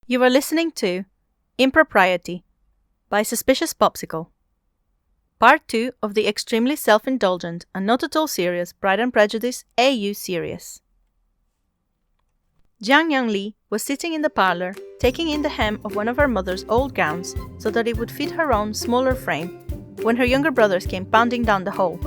You are listening to Impropriety by Suspicious Popsicle, Part 2 of the extremely self-indulgent and not at all serious Pride and Prejudice AU series. Jiang Yanli was sitting in the parlor, taking in the hem of one of her mother's old gowns so that it would fit her own smaller frame, when her younger brothers came pounding down the hall.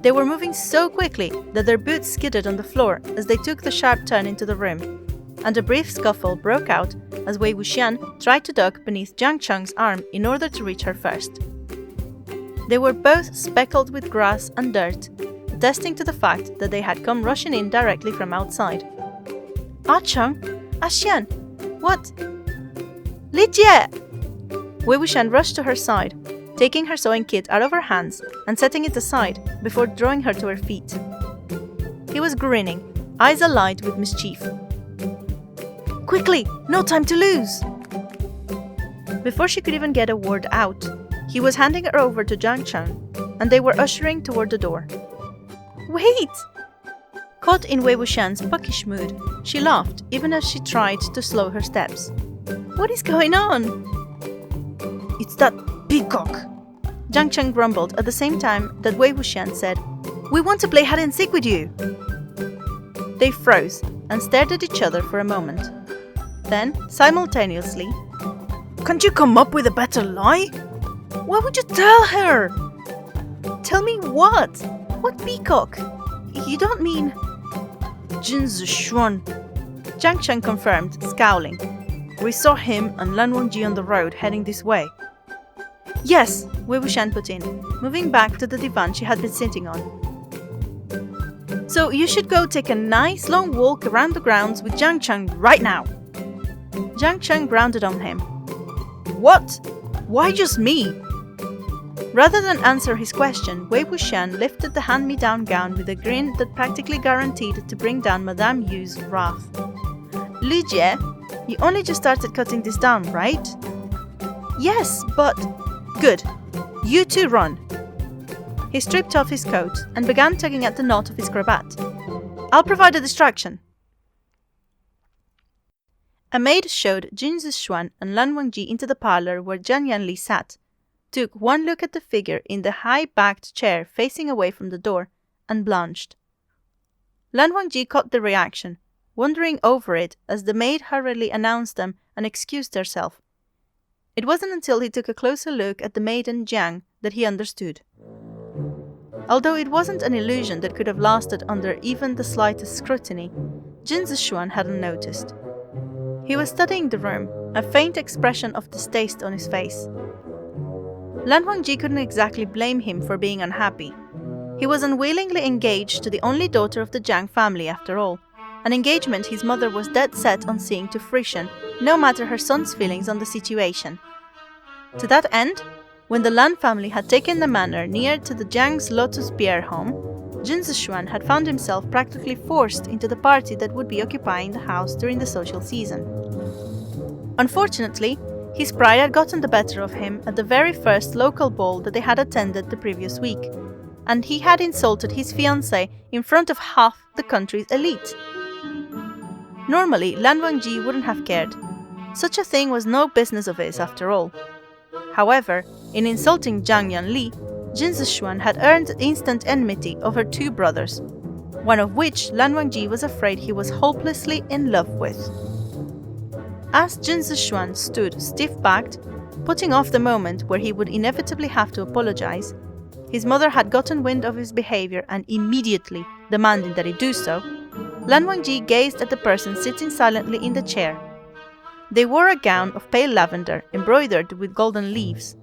They were moving so quickly that their boots skidded on the floor as they took the sharp turn into the room, and a brief scuffle broke out as Wei Wuxian tried to duck beneath Jiang Cheng's arm in order to reach her first. They were both speckled with grass and dirt, attesting to the fact that they had come rushing in directly from outside. Ah Cheng, Ah Xian, what? Li Jie! Wei Wuxian rushed to her side, taking her sewing kit out of her hands and setting it aside before drawing her to her feet. He was grinning, eyes alight with mischief. Quickly! No time to lose! Before she could even get a word out, he was handing her over to Jiang Cheng, and they were ushering toward the door. Wait! Caught in Wei Wuxian's puckish mood, she laughed even as she tried to slow her steps. What is going on? It's that peacock! Jiang Cheng grumbled at the same time that Wei Wuxian said, We want to play hide and seek with you! They froze and stared at each other for a moment. Then, simultaneously, Can't you come up with a better lie? Why would you tell her? Tell me what? What peacock? You don't mean... Jin Zishuan, Jiang Cheng confirmed, scowling. We saw him and Lan Wangji on the road heading this way. Yes, Wei Wuxian put in, moving back to the divan she had been sitting on. So you should go take a nice long walk around the grounds with Jiang Cheng right now. Jiang Cheng grounded on him. What? Why just me? Rather than answer his question, Wei Wuxian lifted the hand-me-down gown with a grin that practically guaranteed to bring down Madame Yu's wrath. Li Jie, you only just started cutting this down, right? Yes, but... Good. You two run. He stripped off his coat and began tugging at the knot of his cravat. I'll provide a distraction. A maid showed Jin Zishuan and Lan Wangji into the parlor where Jiang Yanli sat, took one look at the figure in the high-backed chair facing away from the door, and blanched. Lan Wangji caught the reaction, wondering over it as the maid hurriedly announced them and excused herself. It wasn't until he took a closer look at the maid and Jiang that he understood. Although it wasn't an illusion that could have lasted under even the slightest scrutiny, Jin Zishuan hadn't noticed. He was studying the room, a faint expression of distaste on his face. Lan Wangji couldn't exactly blame him for being unhappy. He was unwillingly engaged to the only daughter of the Jiang family after all, an engagement his mother was dead set on seeing to fruition, no matter her son's feelings on the situation. To that end, when the Lan family had taken the manor near to the Jiang's Lotus Pier home, Jin Zishuan had found himself practically forced into the party that would be occupying the house during the social season. Unfortunately, his pride had gotten the better of him at the very first local ball that they had attended the previous week, and he had insulted his fiancée in front of half the country's elite. Normally, Lan Wangji wouldn't have cared. Such a thing was no business of his after all. However, in insulting Jiang Yanli, Jin Zishuan had earned instant enmity of her two brothers, one of which Lan Wangji was afraid he was hopelessly in love with. As Jin Zishuan stood stiff-backed, putting off the moment where he would inevitably have to apologize, his mother had gotten wind of his behavior and immediately demanding that he do so, Lan Wangji gazed at the person sitting silently in the chair. They wore a gown of pale lavender embroidered with golden leaves.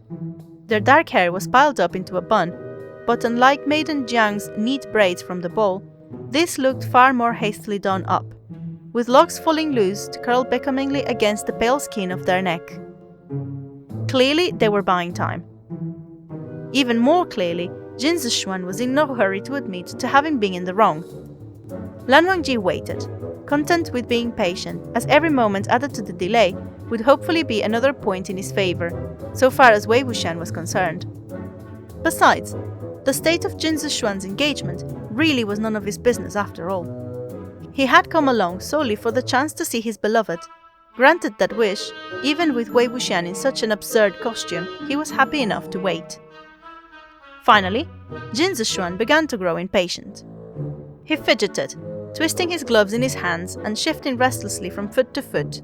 Their dark hair was piled up into a bun, but unlike Maiden Jiang's neat braids from the ball, this looked far more hastily done up, with locks falling loose to curl becomingly against the pale skin of their neck. Clearly, they were buying time. Even more clearly, Jin Zishuan was in no hurry to admit to having been in the wrong. Lan Wangji waited, content with being patient, as every moment added to the delay would hopefully be another point in his favor, so far as Wei Wuxian was concerned. Besides, the state of Jin Zishuan's engagement really was none of his business after all. He had come along solely for the chance to see his beloved, Granted that wish, even with Wei Wuxian in such an absurd costume, he was happy enough to wait. Finally, Jin Zishuan began to grow impatient. He fidgeted, twisting his gloves in his hands and shifting restlessly from foot to foot.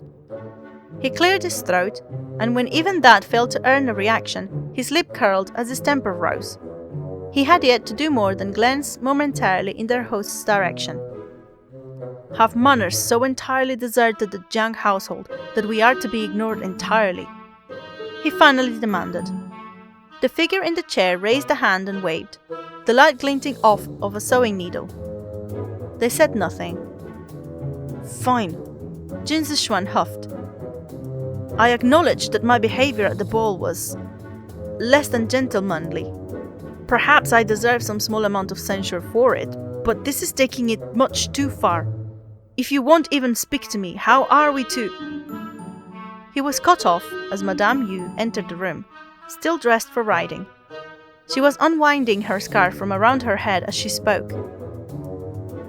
He cleared his throat, and when even that failed to earn a reaction, his lip curled as his temper rose. He had yet to do more than glance momentarily in their host's direction. Have manners so entirely deserted the Jiang household that we are to be ignored entirely? He finally demanded. The figure in the chair raised a hand and waved, the light glinting off of a sewing needle. They said nothing. Fine, Jin Zishuan huffed. I acknowledge that my behavior at the ball was less than gentlemanly. Perhaps I deserve some small amount of censure for it, but this is taking it much too far. If you won't even speak to me, how are we to… He was cut off as Madame Yu entered the room, still dressed for riding. She was unwinding her scarf from around her head as she spoke.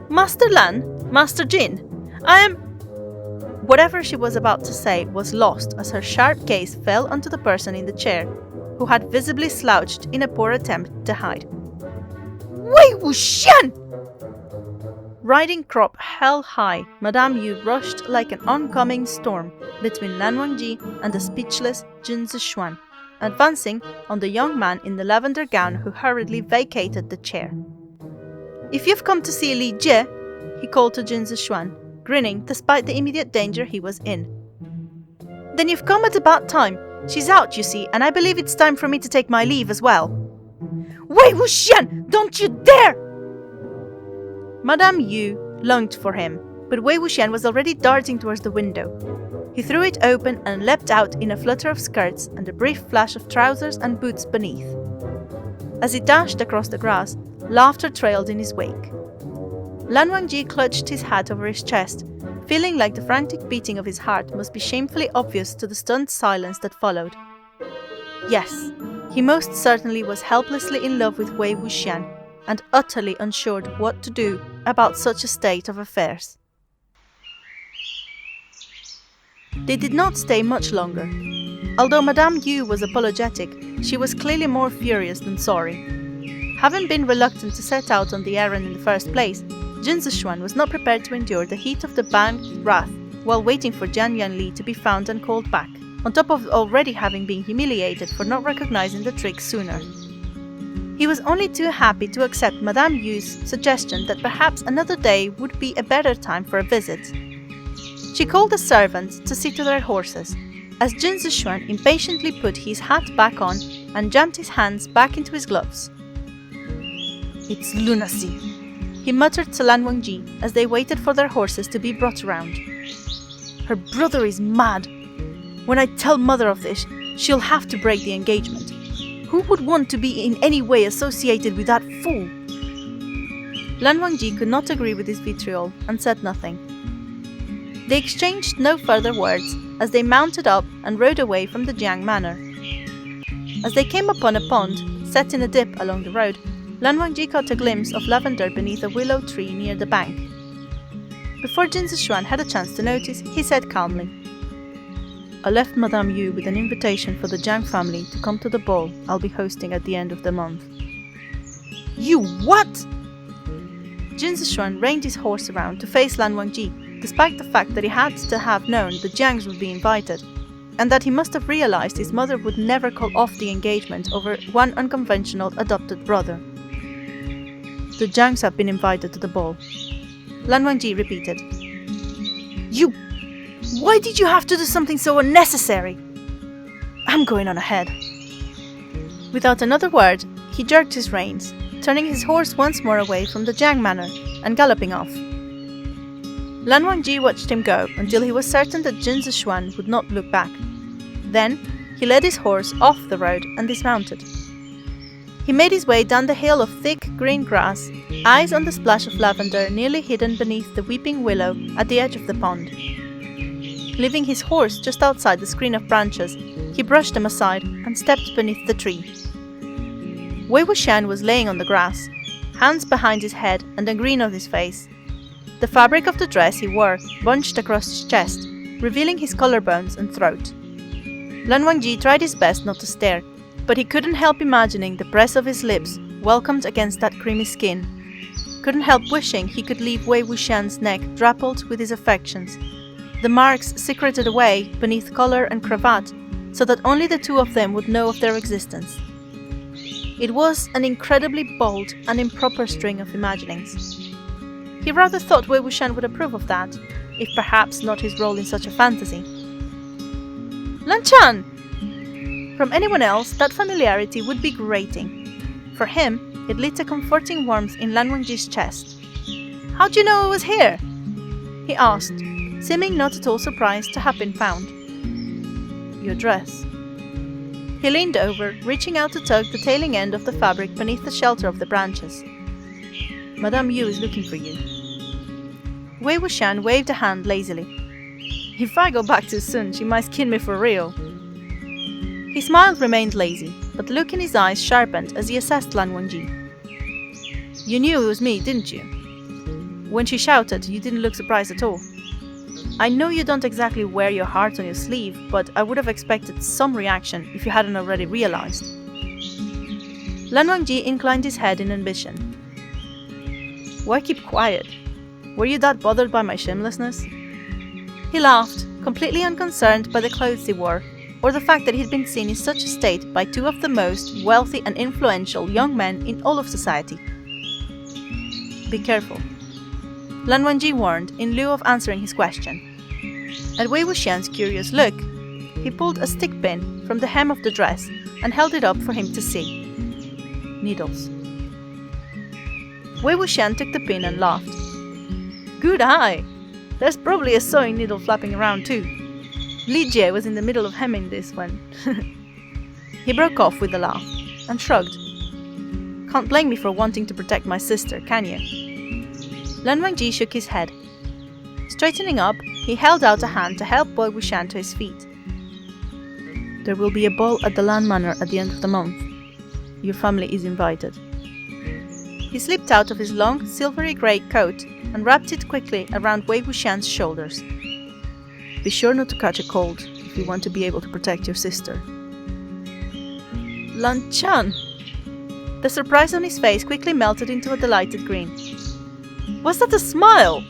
Master Lan, Master Jin, I am… Whatever she was about to say was lost as her sharp gaze fell onto the person in the chair, who had visibly slouched in a poor attempt to hide. Wei Wuxian! Riding crop held high, Madame Yu rushed like an oncoming storm between Lan Wangji and the speechless Jin Zishuan, advancing on the young man in the lavender gown who hurriedly vacated the chair. If you've come to see Li Jie, he called to Jin Zishuan, grinning despite the immediate danger he was in. Then you've come at a bad time. She's out, you see, and I believe it's time for me to take my leave as well. Wei Wuxian, don't you dare! Madame Yu longed for him, but Wei Wuxian was already darting towards the window. He threw it open and leapt out in a flutter of skirts and a brief flash of trousers and boots beneath. As he dashed across the grass, laughter trailed in his wake. Lan Wangji clutched his hat over his chest, feeling like the frantic beating of his heart must be shamefully obvious to the stunned silence that followed. Yes, he most certainly was helplessly in love with Wei Wuxian, and utterly unsure what to do about such a state of affairs. They did not stay much longer. Although Madame Yu was apologetic, she was clearly more furious than sorry. Having been reluctant to set out on the errand in the first place, Jin Zishuan was not prepared to endure the heat of the banked wrath while waiting for Jian Yanli to be found and called back, on top of already having been humiliated for not recognizing the trick sooner. He was only too happy to accept Madame Yu's suggestion that perhaps another day would be a better time for a visit. She called the servants to see to their horses, as Jin Zishuan impatiently put his hat back on and jammed his hands back into his gloves. It's lunacy, he muttered to Lan Wangji as they waited for their horses to be brought around. Her brother is mad. When I tell mother of this, she'll have to break the engagement. Who would want to be in any way associated with that fool? Lan Wangji could not agree with his vitriol and said nothing. They exchanged no further words as they mounted up and rode away from the Jiang manor. As they came upon a pond set in a dip along the road, Lan Wangji caught a glimpse of lavender beneath a willow tree near the bank. Before Jin Zishuan had a chance to notice, he said calmly, I left Madame Yu with an invitation for the Jiang family to come to the ball I'll be hosting at the end of the month. You what? Jin Zishuan reined his horse around to face Lan Wangji, despite the fact that he had to have known the Jiangs would be invited, and that he must have realized his mother would never call off the engagement over one unconventional adopted brother. The Jiangs have been invited to the ball, Lan Wangji repeated. You… Why did you have to do something so unnecessary? I'm going on ahead. Without another word, he jerked his reins, turning his horse once more away from the Jiang manor and galloping off. Lan Wangji watched him go until he was certain that Jin Zishuan would not look back. Then, he led his horse off the road and dismounted. He made his way down the hill of thick green grass, eyes on the splash of lavender nearly hidden beneath the weeping willow at the edge of the pond. Leaving his horse just outside the screen of branches, he brushed them aside and stepped beneath the tree. Wei Wuxian was laying on the grass, hands behind his head and a grin on his face. The fabric of the dress he wore bunched across his chest, revealing his collarbones and throat. Lan Wangji tried his best not to stare, but he couldn't help imagining the press of his lips welcomed against that creamy skin. Couldn't help wishing he could leave Wei Wuxian's neck drappled with his affections, the marks secreted away beneath collar and cravat, so that only the two of them would know of their existence. It was an incredibly bold and improper string of imaginings. He rather thought Wei Wuxian would approve of that, if perhaps not his role in such a fantasy. Lan Chan! From anyone else, that familiarity would be grating. For him, it lit a comforting warmth in Lan Wangji's chest. "How'd you know I was here?" he asked, seeming not at all surprised to have been found. "Your dress." He leaned over, reaching out to tug the tailing end of the fabric beneath the shelter of the branches. "Madame Yu is looking for you." Wei Wuxian waved a hand lazily. "If I go back too soon, she might skin me for real." His smile remained lazy, but the look in his eyes sharpened as he assessed Lan Wangji. "You knew it was me, didn't you? When she shouted, you didn't look surprised at all. I know you don't exactly wear your heart on your sleeve, but I would have expected some reaction if you hadn't already realized." Lan Wangji inclined his head in ambition. "Why keep quiet? Were you that bothered by my shamelessness?" He laughed, completely unconcerned by the clothes he wore, or the fact that he'd been seen in such a state by two of the most wealthy and influential young men in all of society. "Be careful," Lan Wangji warned in lieu of answering his question. At Wei Wuxian's curious look, he pulled a stick pin from the hem of the dress and held it up for him to see. "Needles." Wei Wuxian took the pin and laughed. "Good eye! There's probably a sewing needle flapping around too. Li Jie was in the middle of hemming this when..." He broke off with a laugh and shrugged. "Can't blame me for wanting to protect my sister, can you?" Lan Wangji shook his head. Straightening up, he held out a hand to help Wei Wuxian to his feet. "There will be a ball at the Lan Manor at the end of the month. Your family is invited." He slipped out of his long, silvery grey coat and wrapped it quickly around Wei Wuxian's shoulders. "Be sure not to catch a cold if you want to be able to protect your sister." "Lan Chan!" The surprise on his face quickly melted into a delighted grin. "Was that a smile?"